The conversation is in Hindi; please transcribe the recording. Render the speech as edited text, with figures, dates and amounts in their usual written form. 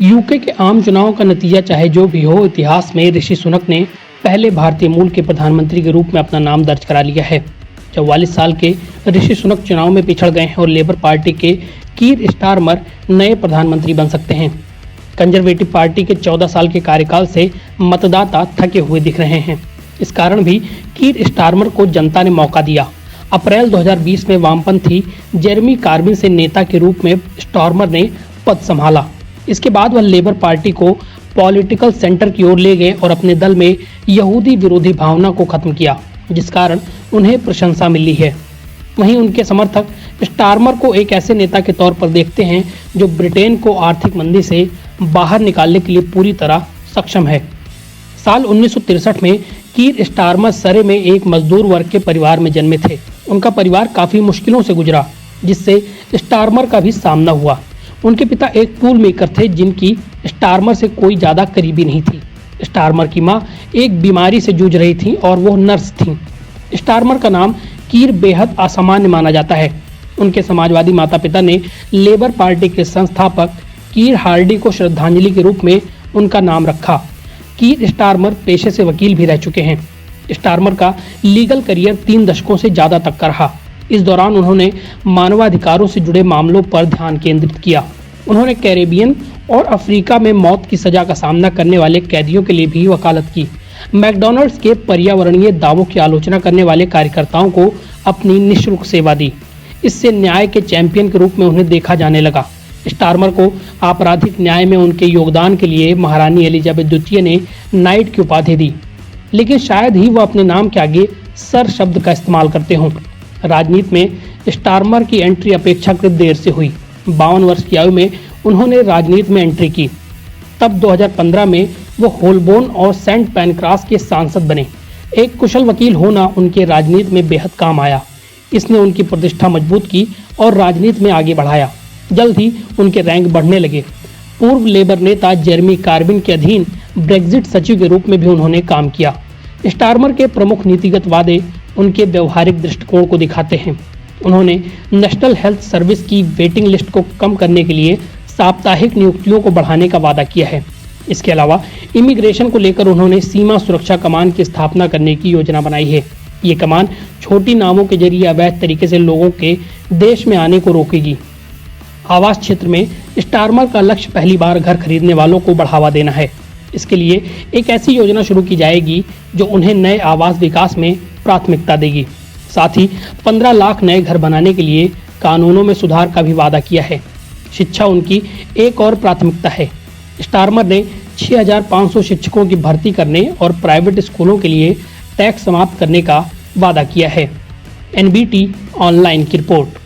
यूके के आम चुनाव का नतीजा चाहे जो भी हो, इतिहास में ऋषि सुनक ने पहले भारतीय मूल के प्रधानमंत्री के रूप में अपना नाम दर्ज करा लिया है। 44 साल के ऋषि सुनक चुनाव में पिछड़ गए हैं और लेबर पार्टी के कीर स्टारमर नए प्रधानमंत्री बन सकते हैं। कंजर्वेटिव पार्टी के 14 साल के कार्यकाल से मतदाता थके हुए दिख रहे हैं। इस कारण भी कीर स्टारमर को जनता ने मौका दिया। अप्रैल 2020 में वामपंथी जेरेमी कार्बिन से नेता के रूप में स्टारमर ने पद संभाला। इसके बाद वह लेबर पार्टी को पॉलिटिकल सेंटर की ओर ले गए और अपने दल में यहूदी विरोधी भावना को खत्म किया, जिस कारण उन्हें प्रशंसा मिली है। वहीं उनके समर्थक स्टारमर को एक ऐसे नेता के तौर पर देखते हैं जो ब्रिटेन को आर्थिक मंदी से बाहर निकालने के लिए पूरी तरह सक्षम है। साल 1963 में कीर स्टारमर सरे में एक मजदूर वर्ग के परिवार में जन्मे थे। उनका परिवार काफी मुश्किलों से गुजरा, जिससे स्टारमर का भी सामना हुआ। उनके पिता एक टूल मेकर थे जिनकी स्टारमर से कोई ज़्यादा करीबी नहीं थी। स्टारमर की मां एक बीमारी से जूझ रही थी और वो नर्स थीं। स्टारमर का नाम कीर बेहद असामान्य माना जाता है। उनके समाजवादी माता पिता ने लेबर पार्टी के संस्थापक कीर हार्डी को श्रद्धांजलि के रूप में उनका नाम रखा। कीर स्टारमर पेशे से वकील भी रह चुके हैं। स्टारमर का लीगल करियर 3 दशकों से ज़्यादा तक का रहा। इस दौरान उन्होंने मानवाधिकारों से जुड़े मामलों पर ध्यान केंद्रित किया। उन्होंने कैरेबियन और अफ्रीका में मौत की सजा का सामना करने वाले कैदियों के लिए भी वकालत की। मैकडॉनल्ड्स के पर्यावरणीय दावों की आलोचना करने वाले कार्यकर्ताओं को अपनी निःशुल्क सेवा दी। इससे न्याय के चैंपियन के रूप में उन्हें देखा जाने लगा। स्टारमर को आपराधिक न्याय में उनके योगदान के लिए महारानी एलिजाबेथ द्वितीय ने नाइट की उपाधि दी, लेकिन शायद ही वह अपने नाम के आगे सर शब्द का इस्तेमाल करते हों। राजनीति में स्टारमर की एंट्री अपेक्षाकृत देर से हुई। 52 वर्ष की आयु में उन्होंने राजनीति में एंट्री की। तब 2015 में वो होलबोर्न और सेंट पैनक्रास के सांसद बने। एक कुशल वकील होना उनके राजनीति में बेहद काम आया। इसने उनकी प्रतिष्ठा मजबूत की और राजनीति में आगे बढ़ाया। जल्द ही उनके रैंक बढ़ने लगे। पूर्व लेबर नेता जेरेमी कार्बिन के अधीन ब्रेक्जिट सचिव के रूप में भी उन्होंने काम किया। स्टारमर के प्रमुख नीतिगत वादे उनके व्यवहारिक दृष्टिकोण को दिखाते हैं। उन्होंने नेशनल हेल्थ सर्विस की वेटिंग लिस्ट को कम करने के लिए साप्ताहिक नियुक्तियों को बढ़ाने का वादा किया है। इसके अलावा इमिग्रेशन को लेकर उन्होंने सीमा सुरक्षा कमान की स्थापना करने की योजना बनाई है। ये कमान छोटी नावों के जरिए अवैध तरीके से लोगों के देश में आने को रोकेगी। आवास क्षेत्र में स्टारमर का लक्ष्य पहली बार घर खरीदने वालों को बढ़ावा देना है। इसके लिए एक ऐसी योजना शुरू की जाएगी जो उन्हें नए आवास विकास में प्राथमिकता देगी। साथ ही 15 लाख नए घर बनाने के लिए कानूनों में सुधार का भी वादा किया है। शिक्षा उनकी एक और प्राथमिकता है। स्टारमर ने 6500 शिक्षकों की भर्ती करने और प्राइवेट स्कूलों के लिए टैक्स समाप्त करने का वादा किया है। NBT ऑनलाइन की रिपोर्ट।